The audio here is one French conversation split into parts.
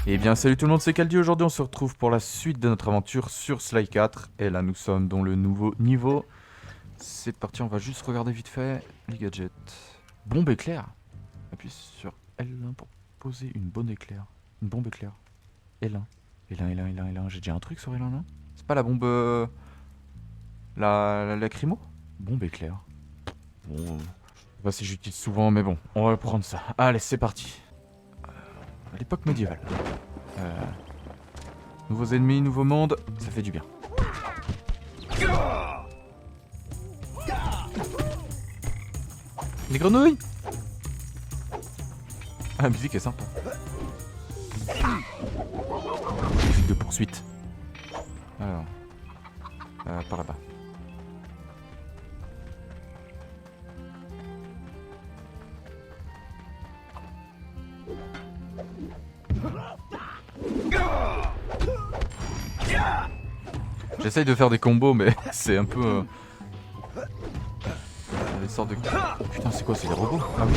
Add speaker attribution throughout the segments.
Speaker 1: Eh bien salut tout le monde, c'est Kaldi. Aujourd'hui on se retrouve pour la suite de notre aventure sur Sly 4. Et là nous sommes dans le nouveau niveau. C'est parti, on va juste regarder vite fait les gadgets. Bombe éclair. Appuie sur L1 pour poser une bonne éclair. Une bombe éclair. L1. L1. J'ai déjà un truc sur L1 là. C'est pas la bombe... la lacrymo. Bombe éclair. Bon... je sais pas si j'utilise souvent mais bon, on va prendre ça. Allez c'est parti. À l'époque médiévale. Nouveaux ennemis, nouveau monde, ça fait du bien. Les grenouilles. Ah, la musique est sympa. Musique de poursuite. Alors, par là-bas. J'essaye de faire des combos, mais c'est un peu... des sortes de... Oh putain, c'est quoi? C'est des robots? Ah oui.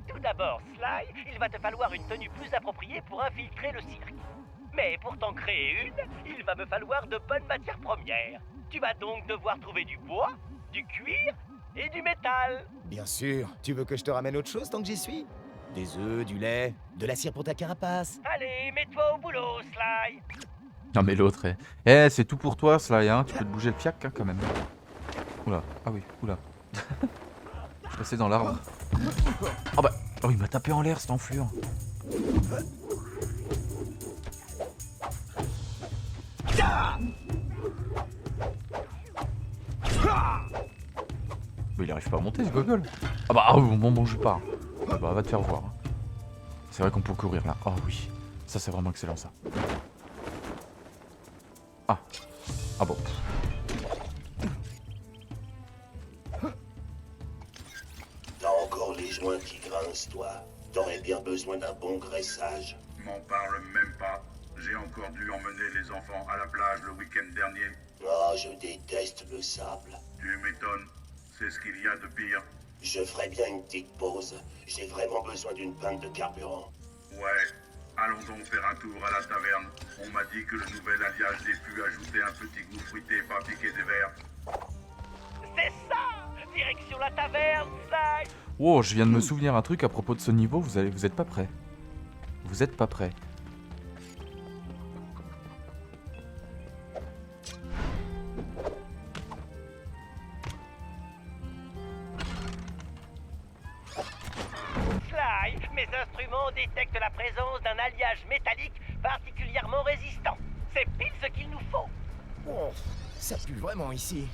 Speaker 2: Tout d'abord, Sly, il va te falloir une tenue plus appropriée pour infiltrer le cirque. Mais pour t'en créer une, il va me falloir de bonnes matières premières. Tu vas donc devoir trouver du bois, du cuir et du métal.
Speaker 3: Bien sûr. Tu veux que je te ramène autre chose tant que j'y suis? Des œufs, du lait, de la cire pour ta carapace.
Speaker 2: Allez, mets-toi au boulot, Sly.
Speaker 1: Non mais l'autre est... Eh, c'est tout pour toi, Sly, hein. Tu peux te bouger le fiac, hein, quand même. Oula, ah oui, oula. Je suis passé dans l'arbre. Oh bah... Oh, il m'a tapé en l'air, cet enflure. Mais il arrive pas à monter, ce gogol. Ah bah, au moment où je pars. Ah bah, va te faire voir. Hein. C'est vrai qu'on peut courir, là. Oh oui. Ça, c'est vraiment excellent, ça. Ah. Ah bon.
Speaker 4: T'as encore les joints qui grincent, toi. T'aurais bien besoin d'un bon graissage.
Speaker 5: M'en parle même pas. J'ai encore dû emmener les enfants à la plage le week-end dernier.
Speaker 4: Oh, je déteste le sable.
Speaker 5: Tu m'étonnes. C'est ce qu'il y a de pire.
Speaker 4: Je ferais bien une petite pause. J'ai vraiment besoin d'une pinte de carburant.
Speaker 5: Ouais. Allons donc faire un tour à la taverne. On m'a dit que le nouvel alliage des fûts ajoutait un petit goût fruité pas piqué des verres.
Speaker 2: C'est ça. Direction la taverne, Sly.
Speaker 1: Wow, je viens de me souvenir un truc à propos de ce niveau, vous êtes pas prêts. Vous êtes pas prêts.
Speaker 2: Sly, mes instruments détectent la présence d'un alliage métallique particulièrement résistant. C'est pile ce qu'il nous faut.
Speaker 3: Oh, ça pue vraiment ici.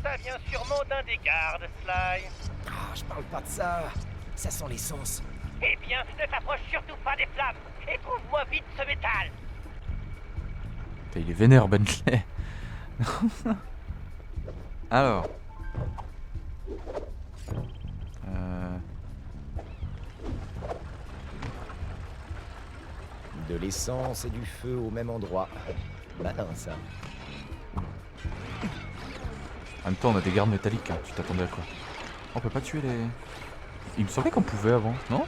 Speaker 2: Ça vient sûrement d'un des gardes, Sly.
Speaker 3: Ah, je parle pas de ça. Ça sent l'essence.
Speaker 2: Eh bien, ne t'approche surtout pas des flammes et trouve-moi vite ce métal.
Speaker 1: Putain, il est vénère, Bentley. Alors.
Speaker 3: De l'essence et du feu au même endroit. Malin, ça.
Speaker 1: En même temps, on a des gardes métalliques, hein. Tu t'attendais à quoi? On peut pas tuer les... Il me semblait qu'on pouvait avant, non?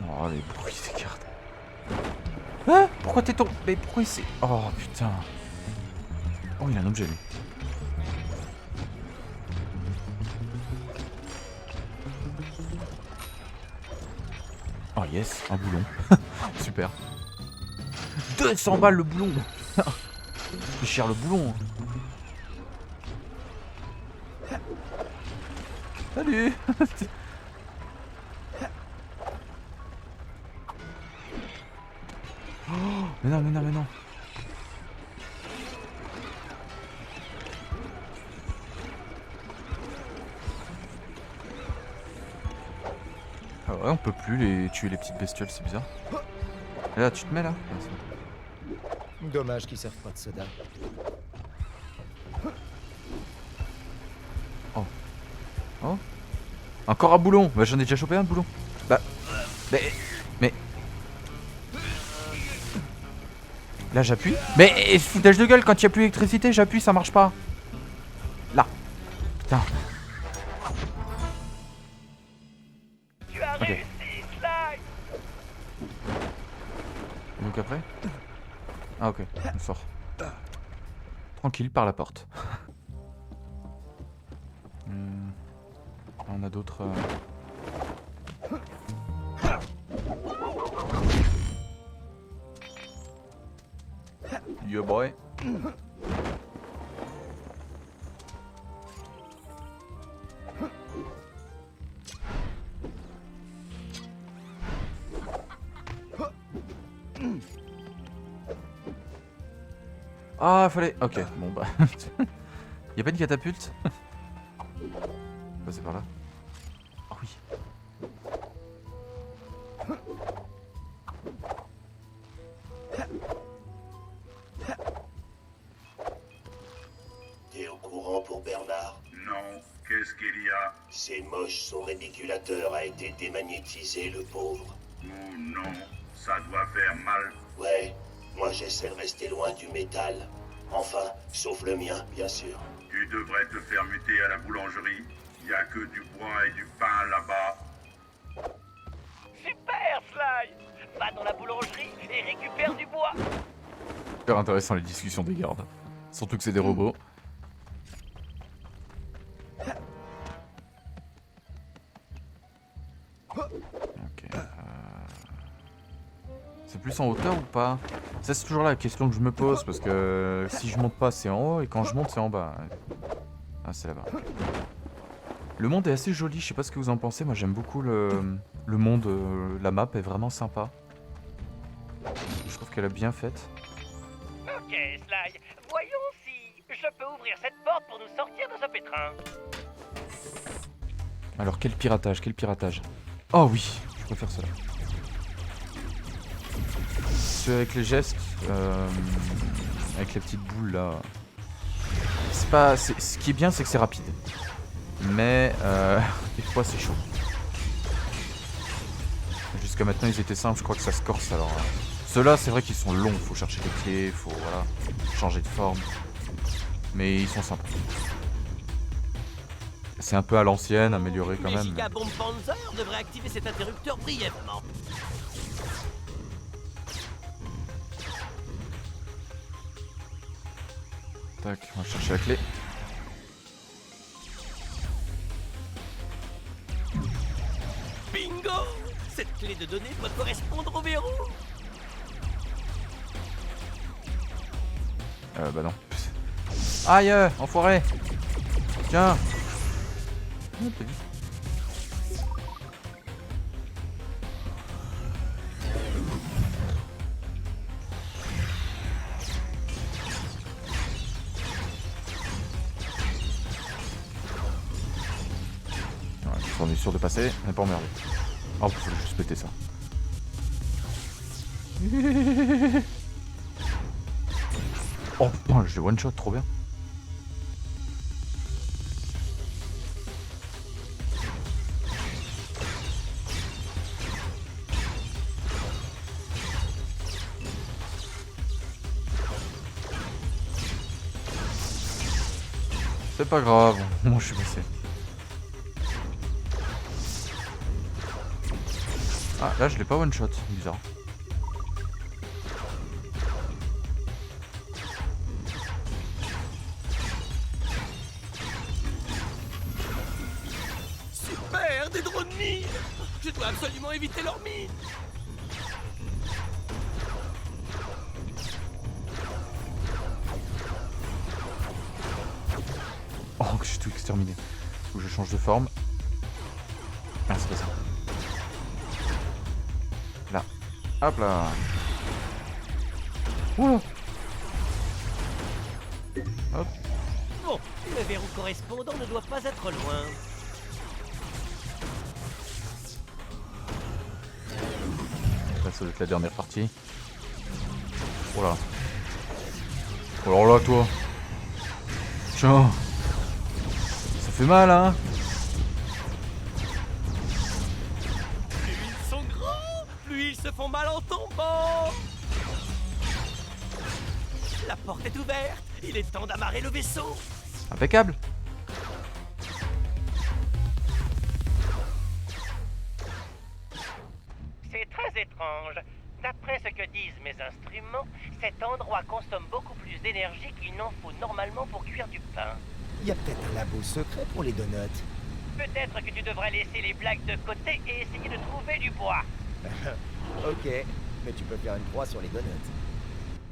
Speaker 1: Oh, les bruits des gardes. Ah, pourquoi t'es tombé? Mais pourquoi il s'est... Oh, putain. Oh, il a un objet, lui. Oh, yes, un boulon. Super. 200 balles le boulon. C'est cher le boulon. Salut. Oh, mais non, mais non, mais non. Ah ouais, on peut plus tuer les petites bestioles, c'est bizarre. Et là, tu te mets là? Ah, c'est bon.
Speaker 3: Dommage qu'ils servent pas de soda.
Speaker 1: Oh. Encore un boulon. Bah j'en ai déjà chopé un de boulon. Bah... Mais... Là j'appuie. Mais foutage de gueule, quand il n'y a plus d'électricité, j'appuie, ça marche pas. Là. Putain.
Speaker 2: Tu as
Speaker 1: Ok.
Speaker 2: réussi, Sly.
Speaker 1: Et donc après? Ah ok, on sort. Tranquille, par la porte. On a d'autres... Yeah boy. Ah, fallait... Ok, bon bah... Y'a pas une catapulte? Passer par là. Ah oui.
Speaker 4: T'es au courant pour Bernard?
Speaker 5: Non, qu'est-ce qu'il y a?
Speaker 4: C'est moche, son régulateur a été démagnétisé, le pauvre.
Speaker 5: Oh non, ça doit faire mal.
Speaker 4: Ouais, moi j'essaie de rester loin du métal. Enfin, sauf le mien, bien sûr.
Speaker 5: Tu devrais te faire muter à la boulangerie. Y a que du bois et du pain là-bas.
Speaker 2: Super, Sly. Va dans la boulangerie et récupère du bois.
Speaker 1: Super intéressant les discussions des gardes. Surtout que c'est des robots. Ok. C'est plus en hauteur ou pas? Ça c'est toujours la question que je me pose parce que si je monte pas c'est en haut et quand je monte c'est en bas. Ah c'est là-bas. Le monde est assez joli, je sais pas ce que vous en pensez, moi j'aime beaucoup le monde, la map est vraiment sympa. Je trouve qu'elle est bien faite.
Speaker 2: Ok, Sly. Voyons si je peux ouvrir cette porte pour nous sortir de ce pétrin.
Speaker 1: Alors quel piratage, quel piratage. Oh oui, je préfère cela. Ceux avec les gestes, avec les petites boules là. C'est pas, ce qui est bien c'est que c'est rapide. Mais des fois c'est chaud. Jusqu'à maintenant ils étaient simples, je crois que ça se corse alors. Ceux-là c'est vrai qu'ils sont longs, faut chercher des clés, faut voilà, changer de forme. Mais ils sont sympas. C'est un peu à l'ancienne, amélioré quand
Speaker 2: Mais
Speaker 1: même.
Speaker 2: Giga Bomb Panzer devrait activer cet interrupteur brièvement.
Speaker 1: Tac, on va chercher la clé.
Speaker 2: Bingo! Cette clé de données doit correspondre au verrou.
Speaker 1: Bah non. Aïe, enfoiré. Tiens. Oh, t'as vu. Ouais, on est sûr de passer, on n'est pas emmerdé. Oh, il fallait juste péter ça. Oh putain, je l'ai one shot, trop bien. C'est pas grave, moi je suis passé. Ah, là je l'ai pas one shot, bizarre.
Speaker 2: Super, des drones mines. Je dois absolument éviter leurs mines.
Speaker 1: Oh, que j'ai tout exterminé. Faut que je change de forme. Ah, c'est pas ça. Là. Hop là. Oula. Hop.
Speaker 2: Bon, le verrou correspondant ne doit pas être loin.
Speaker 1: Là, ça doit être la dernière partie. Oh là. Oh alors là, toi. Tiens. Ça fait mal, hein.
Speaker 2: Plus ils sont grands, plus ils se font mal en tombant. La porte est ouverte. Il est temps d'amarrer le vaisseau.
Speaker 1: Impeccable.
Speaker 2: C'est très étrange. D'après ce que disent mes instruments, cet endroit consomme beaucoup plus d'énergie qu'il n'en faut normalement pour cuire du pain.
Speaker 3: Y a peut-être un labo secret pour les donuts.
Speaker 2: Peut-être que tu devrais laisser les blagues de côté et essayer de trouver du bois.
Speaker 3: Ok, mais tu peux faire une croix sur les donuts.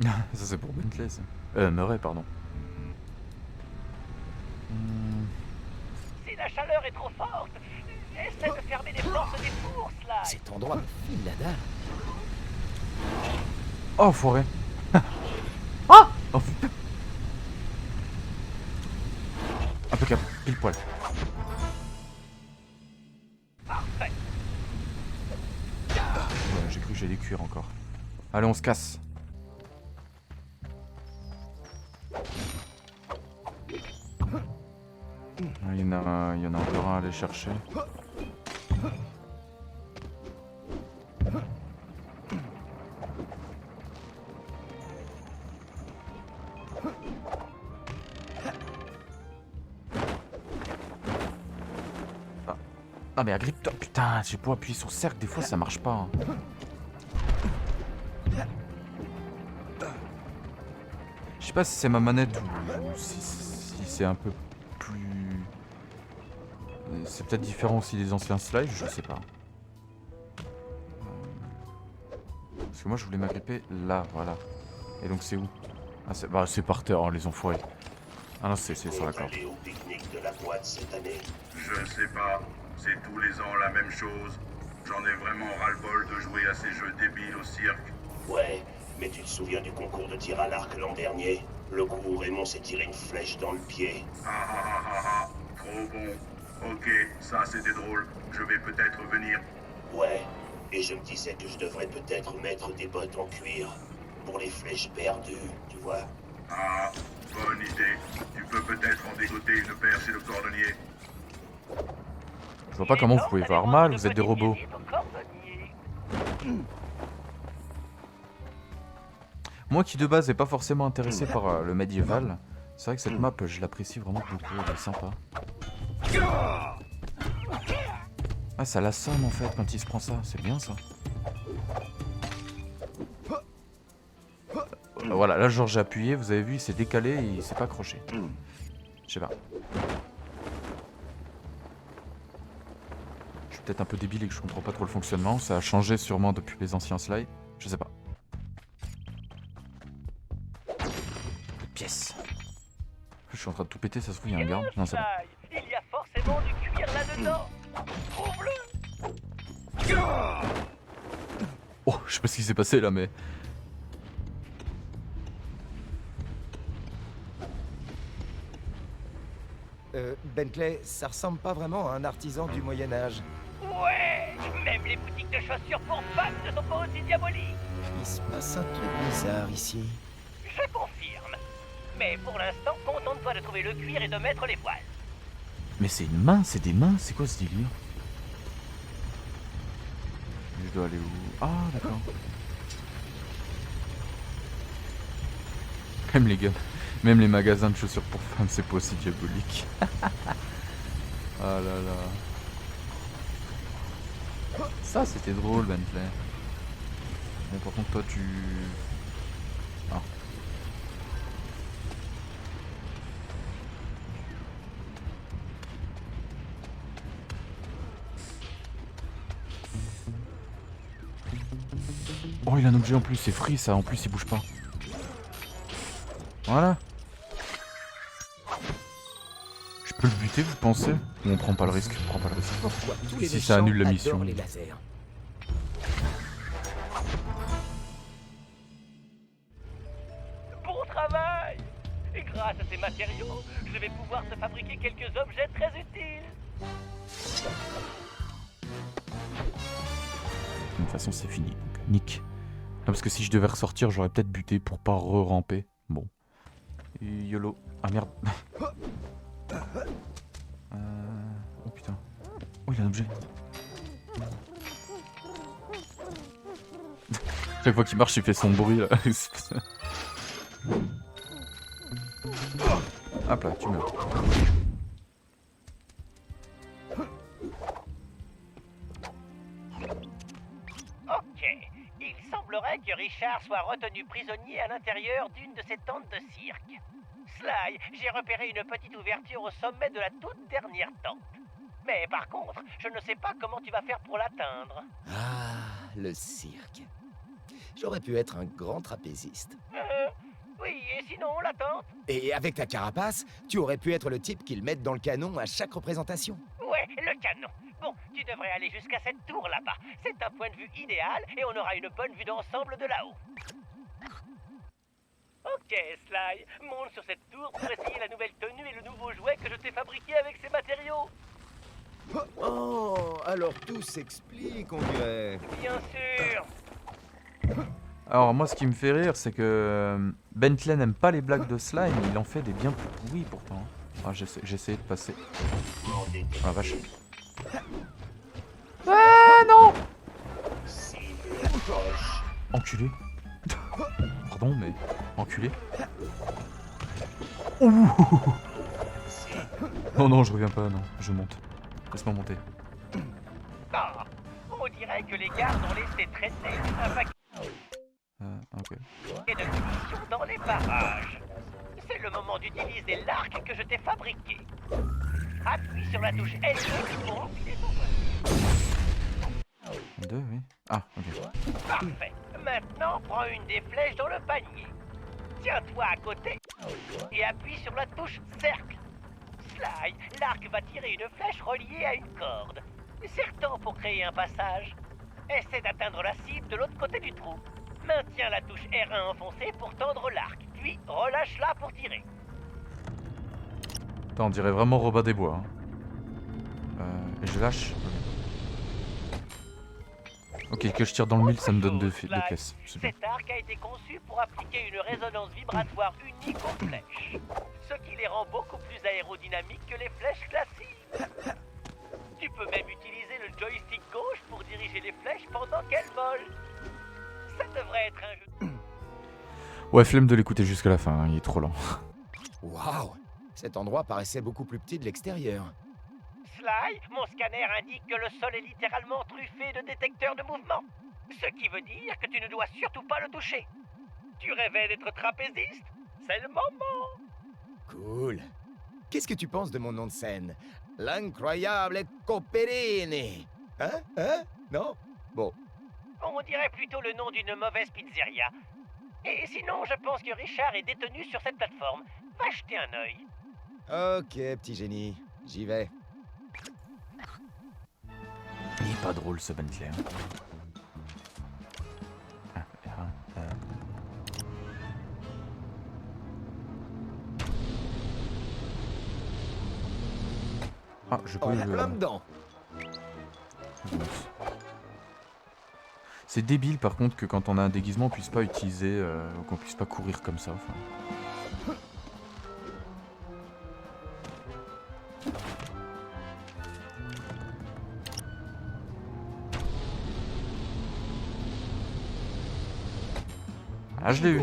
Speaker 1: Ça c'est pour Bentley ça. Murray, pardon.
Speaker 2: Si la chaleur est trop forte, essaie de fermer les portes des fours, Sly.
Speaker 3: Cet endroit me file la dalle.
Speaker 1: Oh, forêt. Ah oh, putain. Impeccable, pile poil.
Speaker 2: Parfait.
Speaker 1: Ouais, j'ai cru que j'allais cuire encore. Allez, on se casse. Il y en a encore un à aller chercher. Ah mais agrippe-toi, putain, j'ai beau appuyer sur cercle, des fois ça marche pas. Hein. Je sais pas si c'est ma manette ou si c'est un peu plus... C'est peut-être différent aussi des anciens slides, je sais pas. Parce que moi je voulais m'agripper là, voilà. Et donc c'est où? Ah c'est par terre, hein, les enfoirés. Ah non, c'est sur la corde.
Speaker 4: Aller au pique-nique de la boîte cette année.
Speaker 5: Je ne sais pas. C'est tous les ans la même chose. J'en ai vraiment ras-le-bol de jouer à ces jeux débiles au cirque.
Speaker 4: Ouais, mais tu te souviens du concours de tir à l'arc l'an dernier? Le gros Raymond s'est tiré une flèche dans le pied.
Speaker 5: Ah ah ah ah ah. Trop bon. Ok, ça c'était drôle. Je vais peut-être venir.
Speaker 4: Ouais, et je me disais que je devrais peut-être mettre des bottes en cuir pour les flèches perdues, tu vois.
Speaker 5: Ah, bonne idée. Tu peux peut-être en dégoter une paire chez le cordonnier.
Speaker 1: Je vois pas comment vous pouvez voir mal, vous êtes des robots. Moi qui de base est pas forcément intéressé par le médiéval, c'est vrai que cette map je l'apprécie vraiment beaucoup, elle est sympa. Ah ça l'assomme en fait quand il se prend ça, c'est bien ça. Voilà, là genre j'ai appuyé, vous avez vu il s'est décalé et il s'est pas accroché. Je sais pas. Je suis peut-être un peu débile et que je comprends pas trop le fonctionnement, ça a changé sûrement depuis les anciens slides, je sais pas. Pièce. Je suis en train de tout péter, ça se trouve il y a un garde. Non c'est bon.
Speaker 2: Il y a forcément du cuir là-dedans. Trouve-le.
Speaker 1: Oh, je sais pas ce qui s'est passé là mais...
Speaker 3: Bentley, ça ressemble pas vraiment à un artisan du Moyen-Âge.
Speaker 2: Ouais, même les boutiques de chaussures pour femmes ne sont pas aussi diaboliques.
Speaker 3: Il se passe un truc bizarre ici.
Speaker 2: Je confirme. Mais pour l'instant, contente-toi de trouver le cuir et de mettre les voiles.
Speaker 1: Mais c'est une main, c'est des mains, c'est quoi ce délire? Je dois aller où? Ah d'accord. Même les gars, même les magasins de chaussures pour femmes, c'est pas aussi diabolique. Ah là là. Ça c'était drôle Bentley. Bon par contre toi tu... Ah. Oh il a un objet en plus, c'est free ça, en plus il bouge pas. Voilà. Je peux le buter vous pensez? Ou on prend pas le risque? On prend pas le risque.
Speaker 3: Pourquoi tous les
Speaker 1: Si ça
Speaker 3: méchants
Speaker 1: annule la mission.
Speaker 3: adorent les lasers?
Speaker 2: Bon travail. Et grâce à ces matériaux, je vais pouvoir te fabriquer quelques objets très utiles.
Speaker 1: De toute façon c'est fini, donc nick. Non, parce que si je devais ressortir j'aurais peut-être buté pour pas re-ramper. Bon. Et YOLO. Ah merde. Oh putain. Oh il a un objet. Chaque fois qu'il marche il fait son bruit là. Hop là, tu meurs.
Speaker 2: Ok. Il semblerait que Richard soit retenu prisonnier à l'intérieur d'une de ses tentes de cirque. Sly, j'ai repéré une petite ouverture au sommet de la toute dernière tente. Mais par contre, je ne sais pas comment tu vas faire pour l'atteindre.
Speaker 3: Ah, le cirque. J'aurais pu être un grand trapéziste.
Speaker 2: Oui, et sinon, la tente?
Speaker 3: Et avec ta carapace, tu aurais pu être le type qu'ils mettent dans le canon à chaque représentation.
Speaker 2: Ouais, le canon. Bon, tu devrais aller jusqu'à cette tour là-bas. C'est un point de vue idéal et on aura une bonne vue d'ensemble de là-haut. Ok, Sly, monte sur cette tour pour essayer la nouvelle tenue et le nouveau jouet que je t'ai fabriqué avec ces matériaux.
Speaker 3: Oh, alors tout s'explique, on dirait.
Speaker 2: Bien sûr.
Speaker 1: Alors moi ce qui me fait rire c'est que Bentley n'aime pas les blagues de Sly, mais il en fait des bien plus pourries pourtant. Ah j'ai essayé de passer. Oh la vache. Ah non. Enculé. Pardon mais enculé. Ouh. Non non je reviens pas, non, je monte. Laisse-moi monter.
Speaker 2: Ah, on dirait que les gardes ont laissé traîner un paquet
Speaker 1: Ok.
Speaker 2: de munitions dans les barrages. C'est le moment d'utiliser l'arc que je t'ai fabriqué. Appuie sur la touche L2 pour enfiler ton feu.
Speaker 1: Deux, oui. Ah, ok.
Speaker 2: Parfait. Maintenant, prends une des flèches dans le panier. Tiens-toi à côté et appuie sur la touche cercle. Sly, l'arc va tirer une flèche reliée à une corde. Serre-t'en pour créer un passage. Essaie d'atteindre la cible de l'autre côté du trou. Maintiens la touche R1 enfoncée pour tendre l'arc, puis relâche-la pour tirer.
Speaker 1: Attends, on dirait vraiment Robin des Bois. Hein. Et je lâche. Ok, que je tire dans le mille, ça me donne deux pièces. Super.
Speaker 2: Cet arc a été conçu pour appliquer une résonance vibratoire unique aux flèches, ce qui les rend beaucoup plus aérodynamiques que les flèches classiques. Tu peux même utiliser le joystick gauche pour diriger les flèches pendant qu'elles volent. Ça devrait être un jeu.
Speaker 1: Ouais, flemme de l'écouter jusqu'à la fin, hein, il est trop lent.
Speaker 3: Waouh, cet endroit paraissait beaucoup plus petit de l'extérieur.
Speaker 2: Sly, mon scanner indique que le sol est littéralement truffé de détecteurs de mouvement. Ce qui veut dire que tu ne dois surtout pas le toucher. Tu rêvais d'être trapéziste? C'est le moment.
Speaker 3: Cool. Qu'est-ce que tu penses de mon nom de scène? L'incroyable Copperini. Hein? Non? Bon.
Speaker 2: On dirait plutôt le nom d'une mauvaise pizzeria. Et sinon, je pense que Richard est détenu sur cette plateforme. Va jeter un œil.
Speaker 3: Ok, petit génie. J'y vais.
Speaker 1: Il est pas drôle ce Bentley. Ah, je peux
Speaker 3: Plein dedans.
Speaker 1: C'est débile par contre que quand on a un déguisement on puisse pas utiliser, qu'on puisse pas courir comme ça. Enfin. Ah, je l'ai eu.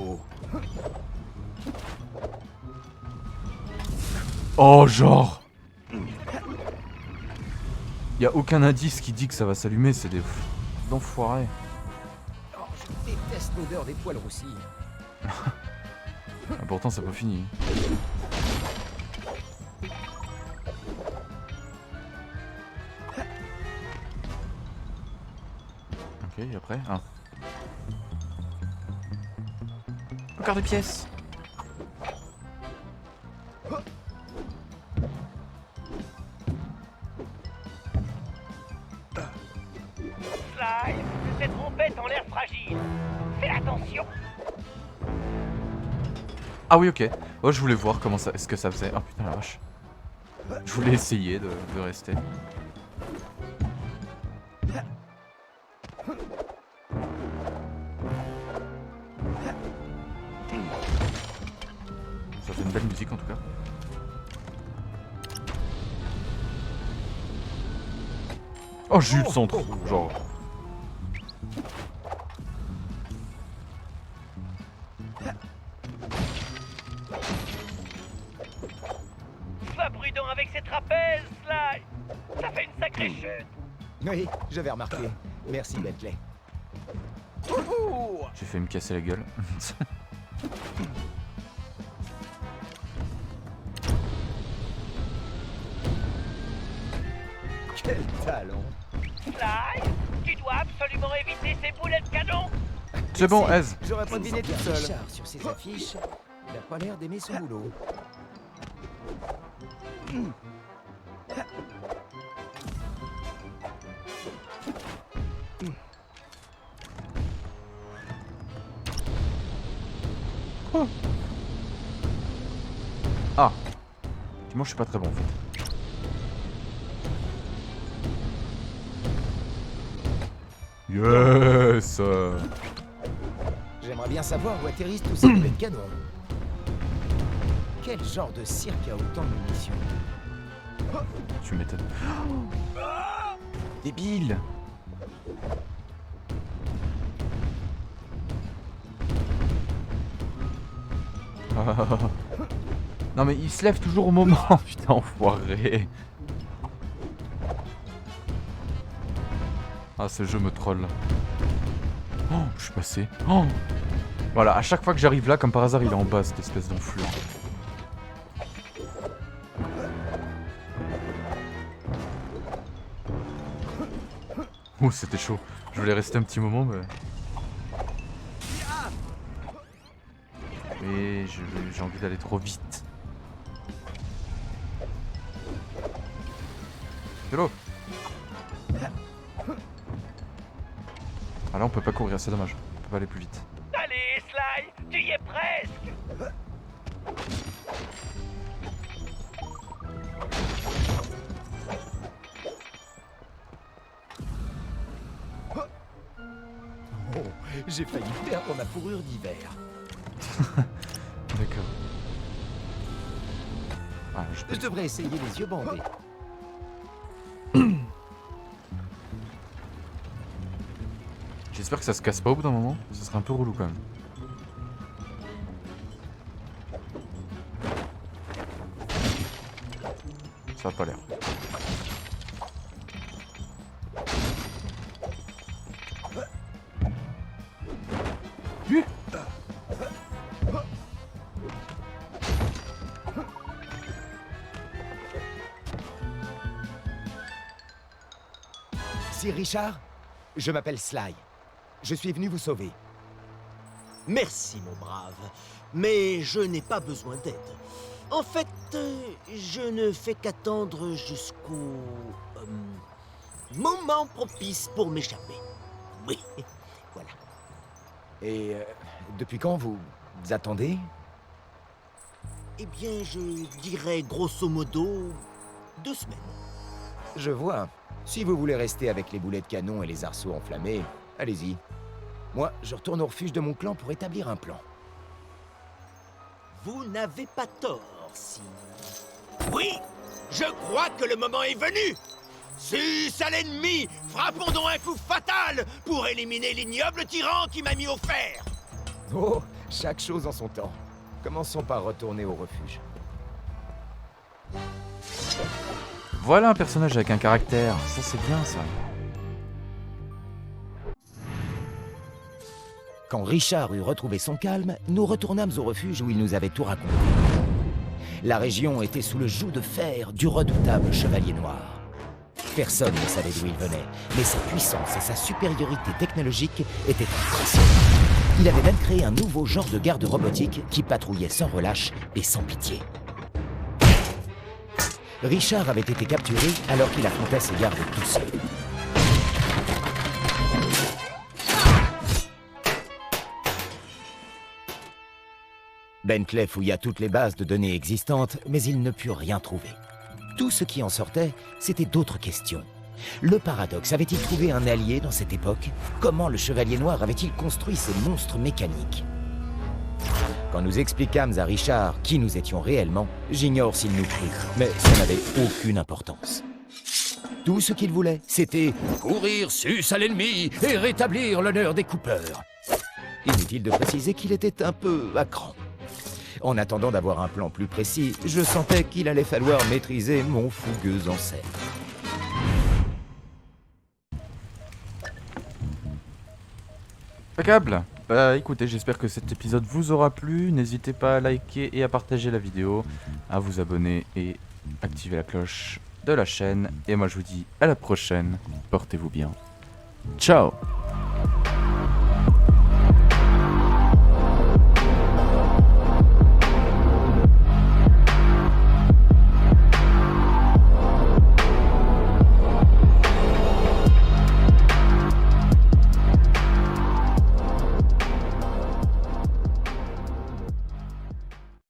Speaker 1: Oh, genre. Y a aucun indice qui dit que ça va s'allumer, c'est des d'enfoirés.
Speaker 3: Oh, je déteste l'odeur des poils roussis.
Speaker 1: Ah, pourtant, c'est pas fini. Ok, et après, ah. Encore des pièces.
Speaker 2: Sly, cette trompette en l'air fragile. Fais attention.
Speaker 1: Ah oui, ok. Oh, je voulais voir comment ça, ce que ça faisait. Oh putain la vache. Je voulais essayer de rester. Ça fait une belle musique en tout cas. Oh, j'ai eu le centre, genre.
Speaker 2: avec les chutes.
Speaker 3: Oui, j'avais remarqué. Merci, Bentley.
Speaker 1: J'ai failli me casser la gueule.
Speaker 3: Quel talent.
Speaker 2: Sly, tu dois absolument éviter ces boulets de canon.
Speaker 1: C'est bon, Ez.
Speaker 3: J'aurais pas deviné tout seul.
Speaker 6: Richard, sur ses affiches, il a pas l'air d'aimer son boulot.
Speaker 1: Ah. Moi, je suis pas très bon en fait. Yes.
Speaker 3: J'aimerais bien savoir où atterrissent tous ces boulets de canon. Quel genre de cirque a autant de munitions?
Speaker 1: Tu m'étonnes. Débile. Non mais il se lève toujours au moment. Putain, enfoiré. Ah, ce jeu me troll. Oh, je suis passé. Oh. Voilà, à chaque fois que j'arrive là, comme par hasard, il est en bas, cette espèce d'enflure. Oh, c'était chaud. Je voulais rester un petit moment, mais... Et j'ai envie d'aller trop vite. Hello. Ah là on peut pas courir, c'est dommage. On peut pas aller plus vite.
Speaker 2: Allez, Sly, tu y es presque.
Speaker 3: Oh, j'ai failli perdre ma fourrure d'hiver.
Speaker 1: D'accord. Ah,
Speaker 3: Je devrais essayer les yeux bandés.
Speaker 1: J'espère que ça se casse pas au bout d'un moment. Ça serait un peu relou quand même. Ça a pas l'air.
Speaker 3: Sir Richard, je m'appelle Sly. Je suis venu vous sauver.
Speaker 6: Merci, mon brave. Mais je n'ai pas besoin d'aide. En fait, je ne fais qu'attendre jusqu'au moment propice pour m'échapper. Oui, voilà.
Speaker 3: Et depuis quand vous attendez?
Speaker 6: Eh bien, je dirais grosso modo 2 semaines.
Speaker 3: Je vois. Si vous voulez rester avec les boulets de canon et les arceaux enflammés, allez-y. Moi, je retourne au refuge de mon clan pour établir un plan.
Speaker 6: Vous n'avez pas tort, si... Oui, je crois que le moment est venu. Sus à l'ennemi, frappons donc un coup fatal pour éliminer l'ignoble tyran qui m'a mis au fer.
Speaker 3: Oh, chaque chose en son temps. Commençons par retourner au refuge.
Speaker 1: Voilà un personnage avec un caractère. Ça c'est bien ça.
Speaker 3: Quand Richard eut retrouvé son calme, nous retournâmes au refuge où il nous avait tout raconté. La région était sous le joug de fer du redoutable Chevalier Noir. Personne ne savait d'où il venait, mais sa puissance et sa supériorité technologique étaient impressionnantes. Il avait même créé un nouveau genre de garde robotique qui patrouillait sans relâche et sans pitié. Richard avait été capturé alors qu'il affrontait ses gardes tout seul. Bentley fouilla toutes les bases de données existantes, mais il ne put rien trouver. Tout ce qui en sortait, c'était d'autres questions. Le paradoxe avait-il trouvé un allié dans cette époque? Comment le Chevalier Noir avait-il construit ces monstres mécaniques? Quand nous expliquâmes à Richard qui nous étions réellement, j'ignore s'il nous crut, mais ça n'avait aucune importance. Tout ce qu'il voulait, c'était courir sus à l'ennemi et rétablir l'honneur des Coopers. Inutile de préciser qu'il était un peu à cran. En attendant d'avoir un plan plus précis, je sentais qu'il allait falloir maîtriser mon fougueux ancêtre.
Speaker 1: Impeccable. Bah écoutez, j'espère que cet épisode vous aura plu. N'hésitez pas à liker et à partager la vidéo, à vous abonner et activer la cloche de la chaîne. Et moi je vous dis à la prochaine. Portez-vous bien. Ciao.